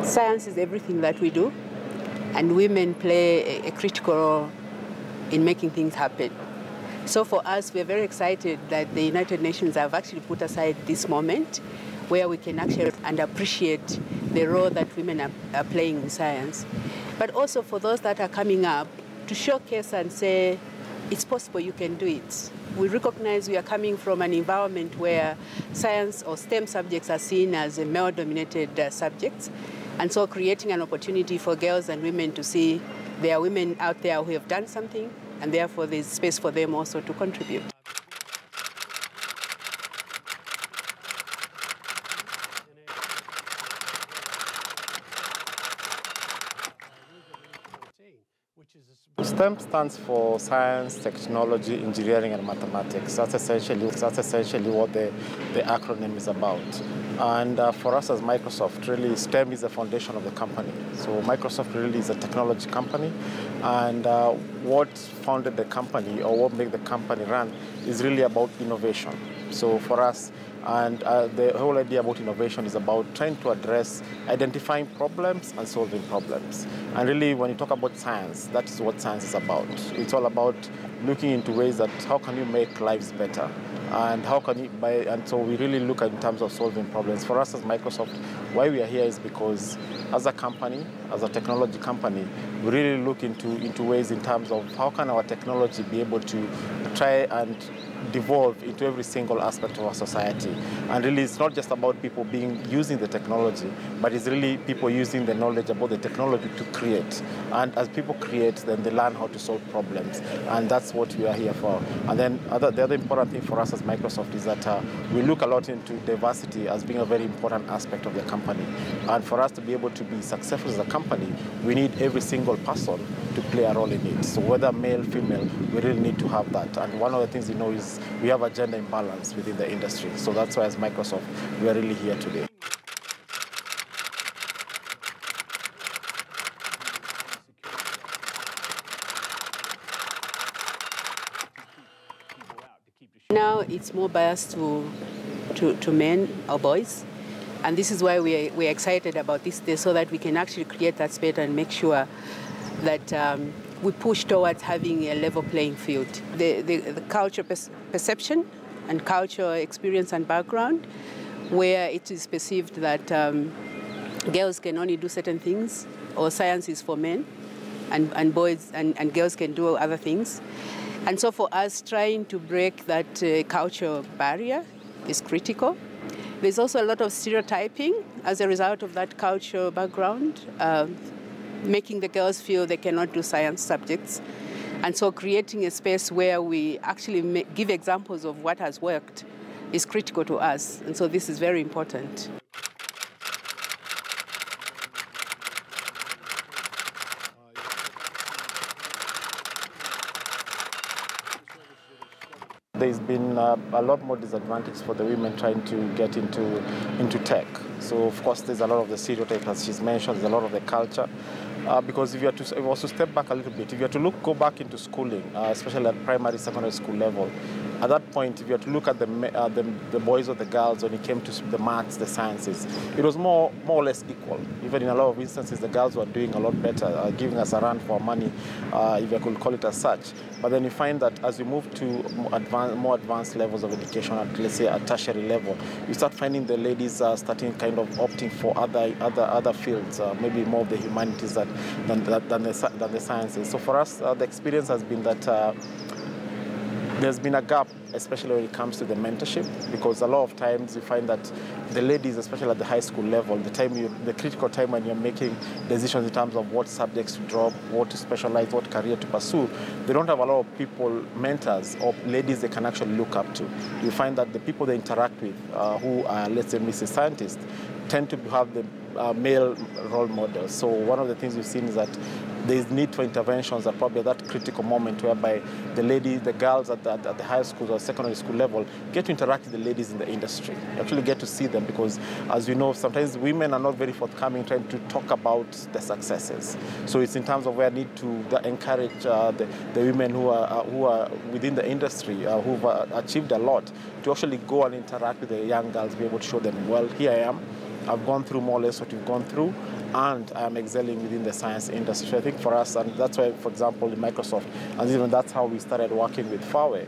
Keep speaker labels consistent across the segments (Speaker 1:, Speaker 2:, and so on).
Speaker 1: Science is everything that we do, and women play a critical role in making things happen. So for us, we're very excited that the United Nations have actually put aside this moment where we can actually and appreciate the role that women are playing in science. But also for those that are coming up, to showcase and say, it's possible, you can do it. We recognize we are coming from an environment where science or STEM subjects are seen as male-dominated subjects. And so creating an opportunity for girls and women to see there are women out there who have done something, and therefore there's space for them also to contribute.
Speaker 2: STEM stands for science, technology, engineering, and mathematics. That's essentially what the acronym is about. And for us as Microsoft, really, STEM is the foundation of the company. So Microsoft really is a technology company, and what founded the company, or what made the company run, is really about innovation. So for us, and the whole idea about innovation is about trying to address identifying problems and solving problems. And really, when you talk about science, that is what science is about. It's all about looking into ways that how can you make lives better, and how can you and so we really look at in terms of solving problems. For us as Microsoft, why we are here is because as a company, as a technology company, we really look into ways in terms of how can our technology be able to try and devolve into every single aspect of our society. And really, it's not just about people using the technology, but it's really people using the knowledge about the technology to create. And as people create, then they learn how to solve problems. And that's what we are here for. And then the other important thing for us as Microsoft is that we look a lot into diversity as being a very important aspect of the company. And for us to be able to be successful as a company, we need every single person to play a role in it. So whether male, female, we really need to have that. And one of the things is we have a gender imbalance within the industry. So that's why as Microsoft, we are really here today.
Speaker 1: Now it's more biased to men or boys. And this is why we're excited about this day, so that we can actually create that space and make sure that we push towards having a level playing field. The culture perception and cultural experience and background, where it is perceived that girls can only do certain things, or science is for men, and boys and girls can do other things. And so for us, trying to break that cultural barrier is critical. There's also a lot of stereotyping as a result of that cultural background, making the girls feel they cannot do science subjects. And so creating a space where we actually give examples of what has worked is critical to us. And so this is very important.
Speaker 2: There's been a lot more disadvantage for the women trying to get into tech. So of course there's a lot of the stereotypes, as she's mentioned, there's a lot of the culture. Because if you were to step back a little bit, if you were to go back into schooling, especially at primary, secondary school level, at that point, if you were to look at the boys or the girls when it came to the maths, the sciences, it was more or less equal. Even in a lot of instances, the girls were doing a lot better, giving us a run for money, if you could call it as such. But then you find that as we move to more advanced levels of education, at let's say at tertiary level, you start finding the ladies starting kind of opting for other fields, maybe more of the humanities than the sciences. So for us, the experience has been that there's been a gap, especially when it comes to the mentorship, because a lot of times you find that the ladies, especially at the high school level, the critical time when you're making decisions in terms of what subjects to drop, what to specialize, what career to pursue, they don't have a lot of people, mentors or ladies they can actually look up to. You find that the people they interact with, who are, let's say, Mrs. Scientists, tend to have the male role models. So one of the things we've seen is that there's need for interventions at probably that critical moment whereby the girls at the high school or secondary school level get to interact with the ladies in the industry. You actually get to see them because, as you know, sometimes women are not very forthcoming trying to talk about the successes. So it's in terms of where I need to encourage the women who are within the industry, who've achieved a lot, to actually go and interact with the young girls, be able to show them, well, here I am. I've gone through more or less what you've gone through, and I'm excelling within the science industry. I think for us, and that's why, for example, in Microsoft, and even that's how we started working with Fawe,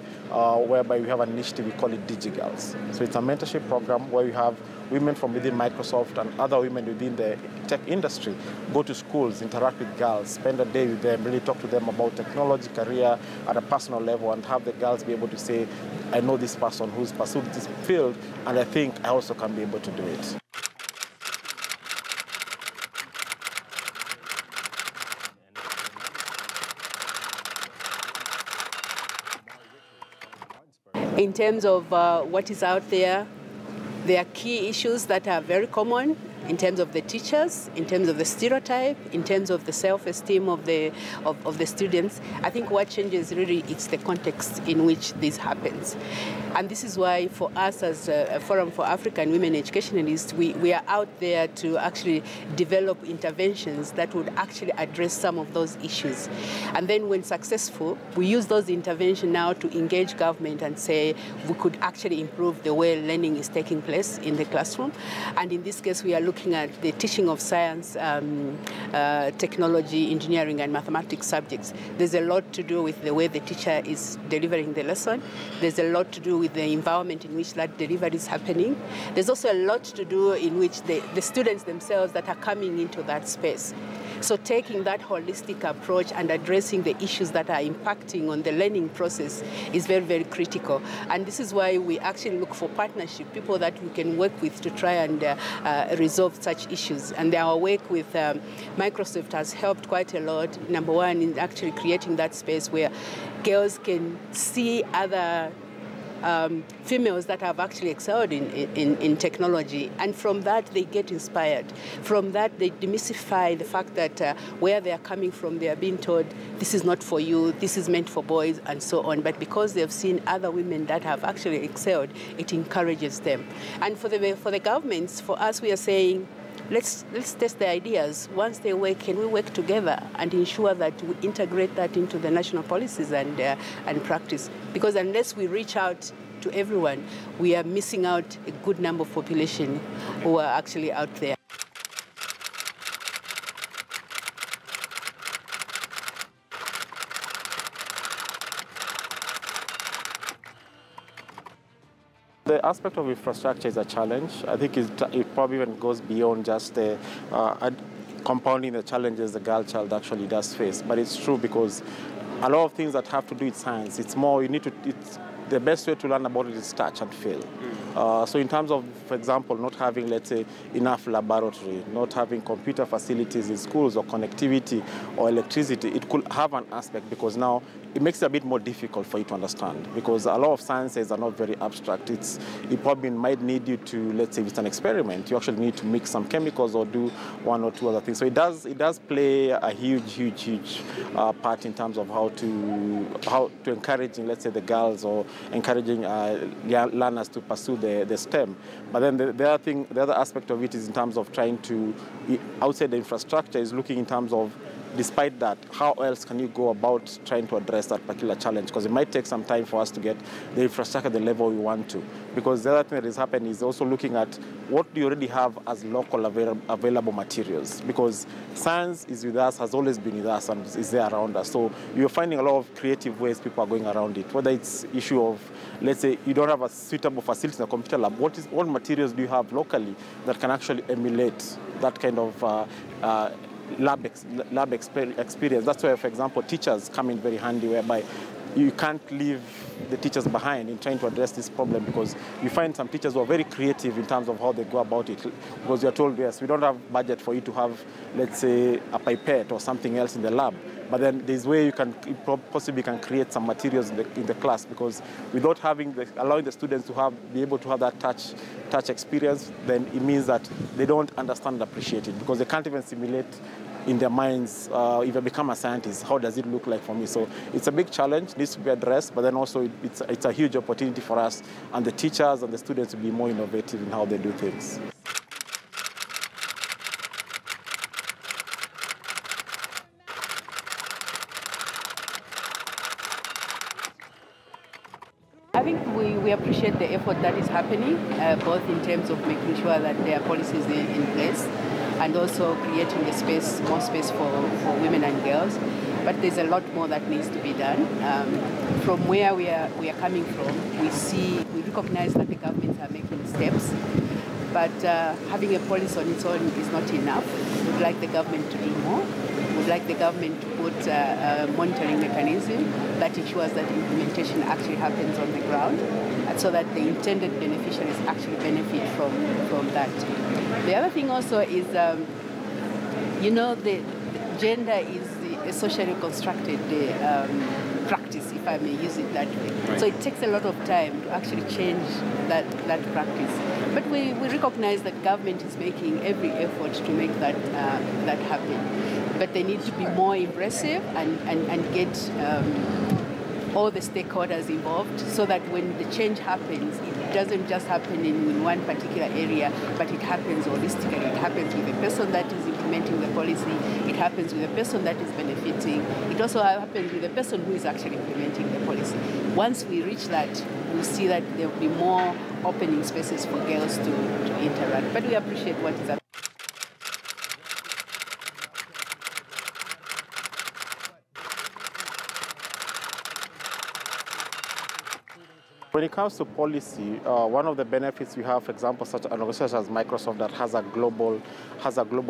Speaker 2: whereby we have an initiative, we call it DigiGirls. So it's a mentorship program where we have women from within Microsoft and other women within the tech industry go to schools, interact with girls, spend a day with them, really talk to them about technology, career at a personal level, and have the girls be able to say, I know this person who's pursued this field, and I think I also can be able to do it.
Speaker 1: In terms of what is out there are key issues that are very common in terms of the teachers, in terms of the stereotype, in terms of the self-esteem of the students. I think what changes really it's the context in which this happens. And this is why for us as a Forum for African Women Educationalists, we are out there to actually develop interventions that would actually address some of those issues. And then when successful, we use those interventions now to engage government and say we could actually improve the way learning is taking place in the classroom. And in this case, we are looking at the teaching of science, technology, engineering, and mathematics subjects. There's a lot to do with the way the teacher is delivering the lesson. There's a lot to do with the environment in which that delivery is happening. There's also a lot to do in which the students themselves that are coming into that space. So taking that holistic approach and addressing the issues that are impacting on the learning process is very, very critical. And this is why we actually look for partnership, people that we can work with to try and resolve such issues. And our work with Microsoft has helped quite a lot. Number one, in actually creating that space where girls can see other females that have actually excelled in technology, and from that they get inspired. From that they demystify the fact that where they are coming from, they are being told this is not for you, this is meant for boys, and so on. But because they've seen other women that have actually excelled, it encourages them. And for the governments, for us, we are saying, let's test the ideas. Once they work, can we work together and ensure that we integrate that into the national policies and practice? Because unless we reach out to everyone, we are missing out a good number of population who are actually out there.
Speaker 2: The aspect of infrastructure is a challenge. I think it probably even goes beyond just compounding the challenges the girl child actually does face. But it's true because a lot of things that have to do with science, it's more, the best way to learn about it is touch and feel. So in terms of, for example, not having, let's say, enough laboratory, not having computer facilities in schools or connectivity or electricity, it could have an aspect because now it makes it a bit more difficult for you to understand because a lot of sciences are not very abstract. It probably might need you to, let's say, if it's an experiment, you actually need to mix some chemicals or do one or two other things. So it does play a huge part in terms of how to encouraging, let's say, the girls or encouraging learners to pursue the STEM. But then the other aspect of it is in terms of trying to, outside the infrastructure, is looking in terms of, despite that, how else can you go about trying to address that particular challenge? Because it might take some time for us to get the infrastructure at the level we want to. Because the other thing that is happening is also looking at what do you already have as local available materials. Because science is with us, has always been with us, and is there around us. So you're finding a lot of creative ways people are going around it. Whether it's issue of, let's say, you don't have a suitable facility in a computer lab, what materials do you have locally that can actually emulate that kind of lab experience? That's where, for example, teachers come in very handy, whereby you can't leave the teachers behind in trying to address this problem because you find some teachers who are very creative in terms of how they go about it. Because you're told, yes, we don't have budget for you to have, let's say, a pipette or something else in the lab. But then there's way you possibly can create some materials in the class, because without allowing the students to be able to have that touch experience, then it means that they don't understand and appreciate it, because they can't even simulate in their minds, if I become a scientist, how does it look like for me? So it's a big challenge, needs to be addressed, but then also it's a huge opportunity for us and the teachers and the students to be more innovative in how they do things.
Speaker 1: I think we we appreciate the effort that is happening, both in terms of making sure that there are policies in place and also creating a space, more space for women and girls. But there's a lot more that needs to be done. From where we are coming from, we recognize that the governments are making steps, but having a policy on its own is not enough. We'd like the government to do more. We'd like the government to put a monitoring mechanism that ensures that implementation actually happens on the ground, and so that the intended beneficiaries actually benefit from that. The other thing also is, the gender is a socially constructed practice, if I may use it that way. Right. So it takes a lot of time to actually change that practice. But we recognize that government is making every effort to make that happen. But they need to be more impressive and get all the stakeholders involved, so that when the change happens, it doesn't just happen in one particular area, but it happens holistically. It happens with the person that is implementing the policy. It happens with the person that is benefiting. It also happens with the person who is actually implementing the policy. Once we reach that, we'll see that there will be more opening spaces for girls to interact. But we appreciate what is happening.
Speaker 2: When it comes to policy, one of the benefits we have, for example, such an organization as Microsoft that has a global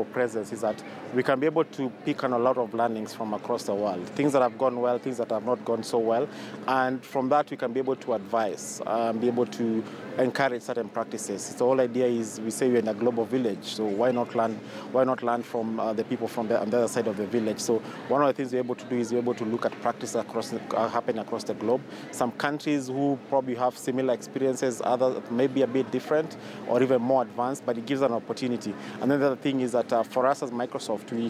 Speaker 2: presence, is that we can be able to pick on a lot of learnings from across the world. Things that have gone well, things that have not gone so well. And from that, we can be able to advise, be able to encourage certain practices. So the whole idea is, we say we're in a global village, so why not learn from the people from on the other side of the village? So one of the things we're able to do is we're able to look at practices happening across the globe. Some countries who probably have similar experiences, others maybe a bit different or even more advanced, but it gives an opportunity. And then the other thing is that for us as Microsoft, we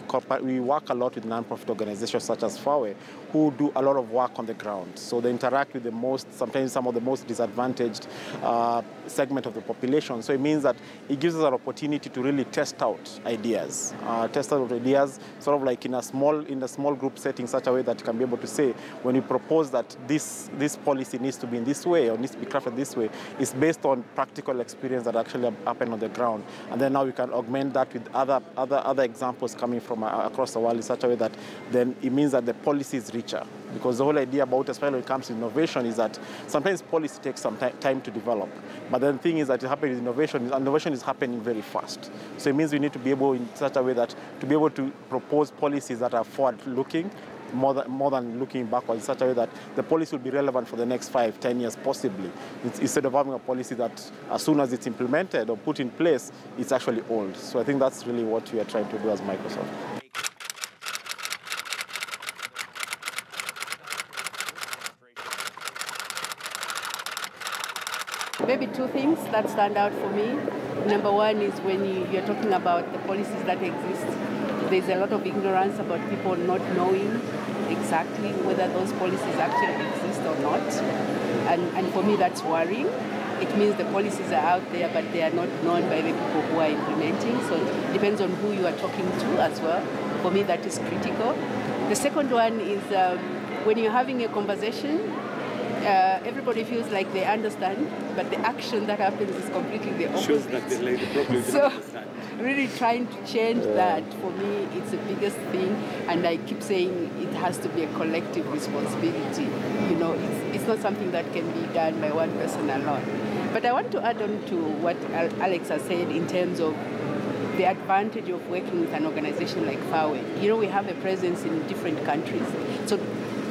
Speaker 2: work a lot with non-profit organizations such as FAWE, who do a lot of work on the ground. So they interact with sometimes some of the most disadvantaged segment of the population. So it means that it gives us an opportunity to really test out ideas, sort of like in a small group setting, such a way that you can be able to say, when you propose that this policy needs to be in this way or needs to be crafted this way, it's based on practical experience that actually happen on the ground. And then now we can augment that with other examples coming from across the world in such a way that then it means that the policy is richer. Because the whole idea about, especially when it comes to innovation, is that sometimes policy takes some time to develop. But the thing is that it happens with innovation is happening very fast. So it means we need to be able in such a way that to be able to propose policies that are forward-looking, more than looking backwards, in such a way that the policy will be relevant for the next 5-10 years possibly, instead of having a policy that as soon as it's implemented or put in place, it's actually old. So I think that's really what we are trying to do as Microsoft.
Speaker 1: Maybe two things that stand out for me. Number one is when you're talking about the policies that exist, there's a lot of ignorance about people not knowing exactly whether those policies actually exist or not. And for me, that's worrying. It means the policies are out there, but they are not known by the people who are implementing. So it depends on who you are talking to as well. For me, that is critical. The second one is when you're having a conversation, everybody feels like they understand, but the action that happens is completely the opposite.
Speaker 3: Shows that the lady probably didn't understand.
Speaker 1: Really trying to change that, for me, it's the biggest thing, and I keep saying it has to be a collective responsibility. It's not something that can be done by one person alone. But I want to add on to what Alex has said in terms of the advantage of working with an organization like FAWE. We have a presence in different countries. So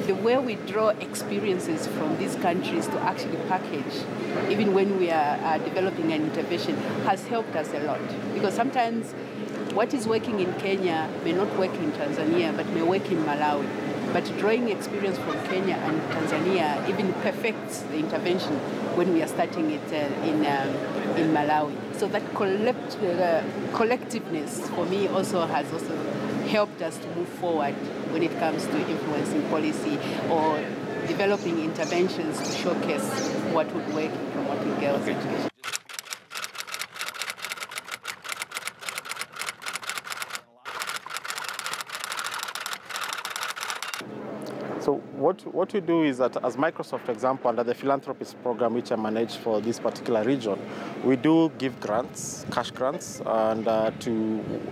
Speaker 1: the way we draw experiences from these countries to actually package, even when we are developing an intervention, has helped us a lot. Because sometimes what is working in Kenya may not work in Tanzania, but may work in Malawi. But drawing experience from Kenya and Tanzania even perfects the intervention when we are starting it in Malawi. So that collectiveness, for me, has also helped us to move forward when it comes to influencing policy or developing interventions to showcase what would work in promoting girls' education.
Speaker 2: So what we do is that as Microsoft, for example, under the philanthropist program which I manage for this particular region, we do give grants, cash grants, and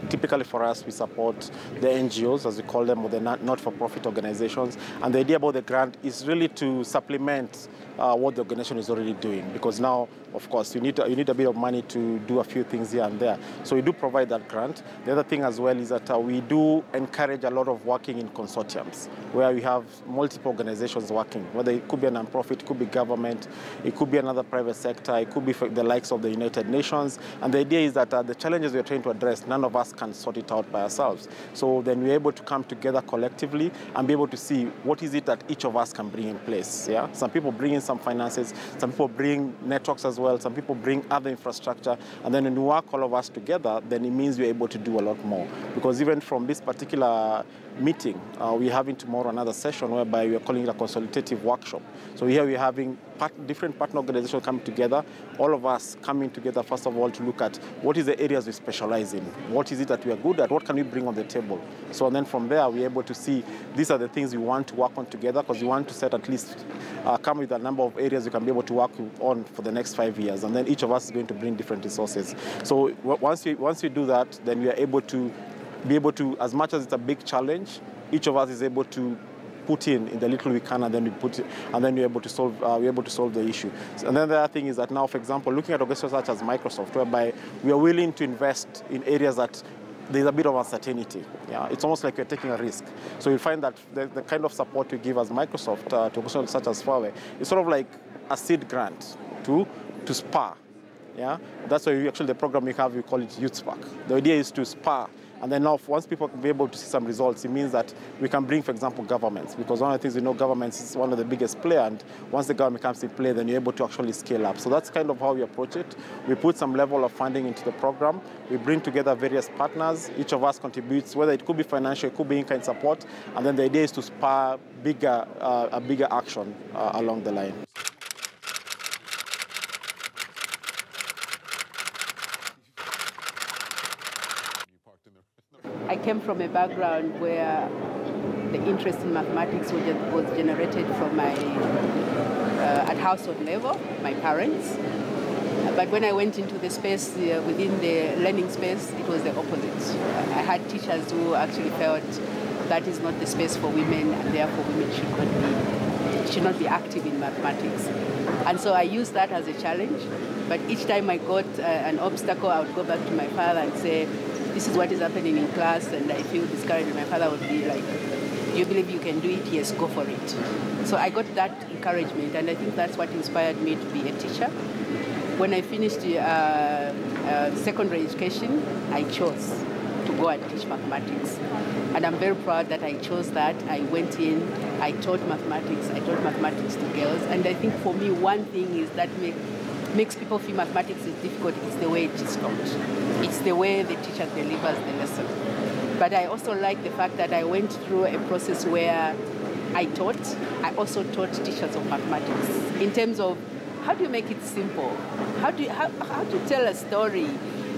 Speaker 2: typically for us we support the NGOs, as we call them, or the not-for-profit organizations. And the idea about the grant is really to supplement what the organization is already doing, because now, of course, you need a bit of money to do a few things here and there. So we do provide that grant. The other thing as well is that we do encourage a lot of working in consortiums, where we have multiple organizations working, whether it could be a non-profit, it could be government, it could be another private sector, it could be the likes of the United Nations. And the idea is that the challenges we're trying to address, none of us can sort it out by ourselves. So then we're able to come together collectively and be able to see what is it that each of us can bring in place. Yeah? Some people bring in some finances, some people bring networks as well, some people bring other infrastructure, and then when we work all of us together, then it means we're able to do a lot more. Because even from this particular meeting, we're having tomorrow another session whereby we're calling it a consultative workshop. So here we're having different partner organizations coming together, all of us coming together, first of all, to look at what is the areas we specialize in, what is it that we are good at, what can we bring on the table. So and then from there, we're able to see these are the things we want to work on together, because we want to set at least, come with a number of areas we can be able to work on for the next 5 years. And then each of us is going to bring different resources. So once we do that, then we are able to as much as it's a big challenge, each of us is able to put in the little we can, and then we put it, and then we're able to solve the issue. And then the other thing is that now, for example, looking at organizations such as Microsoft, whereby we are willing to invest in areas that there's a bit of uncertainty. Yeah, it's almost like we're taking a risk. So you'll find that the kind of support we give as Microsoft to organizations such as Huawei is sort of like a seed grant to spur. Yeah, that's why the program we have, we call it Youth Spark. The idea is to spur. And then now, once people can be able to see some results, it means that we can bring, for example, governments. Because one of the things we know, governments is one of the biggest players. And once the government comes in play, then you're able to actually scale up. So that's kind of how we approach it. We put some level of funding into the program. We bring together various partners. Each of us contributes, whether it could be financial, it could be in-kind support. And then the idea is to spur a bigger action along the line.
Speaker 1: I came from a background where the interest in mathematics was generated from my, at household level, my parents. But when I went into the space, within the learning space, it was the opposite. I had teachers who actually felt that is not the space for women, and therefore women should not be active in mathematics. And so I used that as a challenge. But each time I got an obstacle, I would go back to my father and say, this is what is happening in class, and I feel discouraged. My father would be like, do you believe you can do it? Yes, go for it. So I got that encouragement, and I think that's what inspired me to be a teacher. When I finished secondary education, I chose to go and teach mathematics. And I'm very proud that I chose that. I went in, I taught mathematics to girls. And I think for me, one thing is that makes people feel mathematics is difficult. It's the way it is taught. It's the way the teacher delivers the lesson. But I also like the fact that I went through a process where I also taught teachers of mathematics in terms of how do you make it simple? How do you tell a story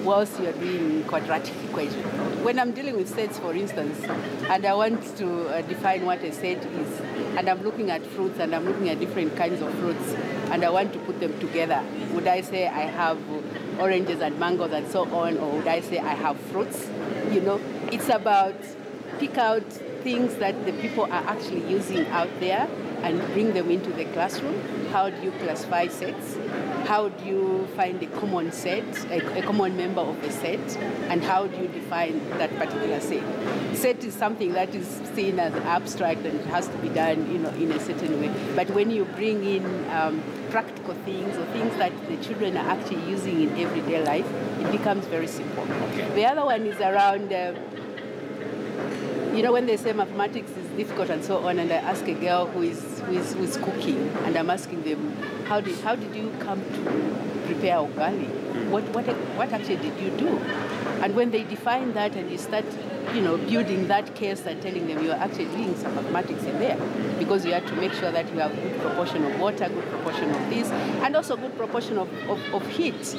Speaker 1: whilst you're doing quadratic equation? When I'm dealing with sets, for instance, and I want to define what a set is, and I'm looking at fruits and I'm looking at different kinds of fruits, and I want to put them together, would I say I have oranges and mangoes and so on, or would I say I have fruits? You know, it's about pick out things that the people are actually using out there and bring them into the classroom. How do you classify sets? How do you find a common set, a common member of a set, and how do you define that particular set? Set is something that is seen as abstract and it has to be done, in a certain way. But when you bring in practical things or things that the children are actually using in everyday life, it becomes very simple. Okay. The other one is around, when they say mathematics is difficult and so on, and I ask a girl who is cooking, and I'm asking them, how did you come to prepare ugali? What actually did you do? And when they define that and you start, building that case and telling them you are actually doing some mathematics in there, because you have to make sure that you have good proportion of water, good proportion of this, and also good proportion of heat.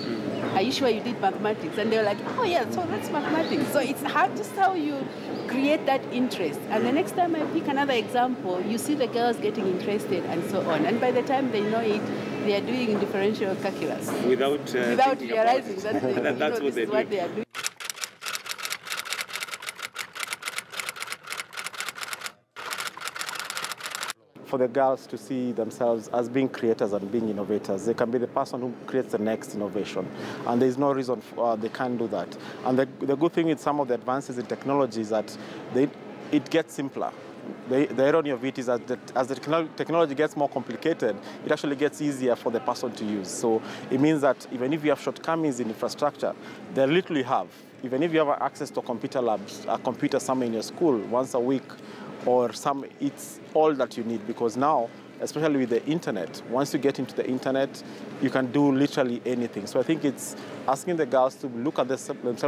Speaker 1: Are you sure you did mathematics? And they're like, oh yeah, so that's mathematics. So it's just how you create that interest. And the next time I pick another example, you see the girls getting interested and so on. And by the time they know it, they are doing differential calculus.
Speaker 3: Without
Speaker 1: realizing that
Speaker 3: that's what
Speaker 1: they are doing.
Speaker 2: For the girls to see themselves as being creators and being innovators. They can be the person who creates the next innovation. And there's no reason they can't do that. And the good thing with some of the advances in technology is that it gets simpler. The irony of it is that as the technology gets more complicated, it actually gets easier for the person to use. So it means that even if you have shortcomings in infrastructure, they literally have. Even if you have access to computer labs, a computer somewhere in your school once a week, it's all that you need, because now, especially with the internet, once you get into the internet, you can do literally anything. So I think it's asking the girls to look at themselves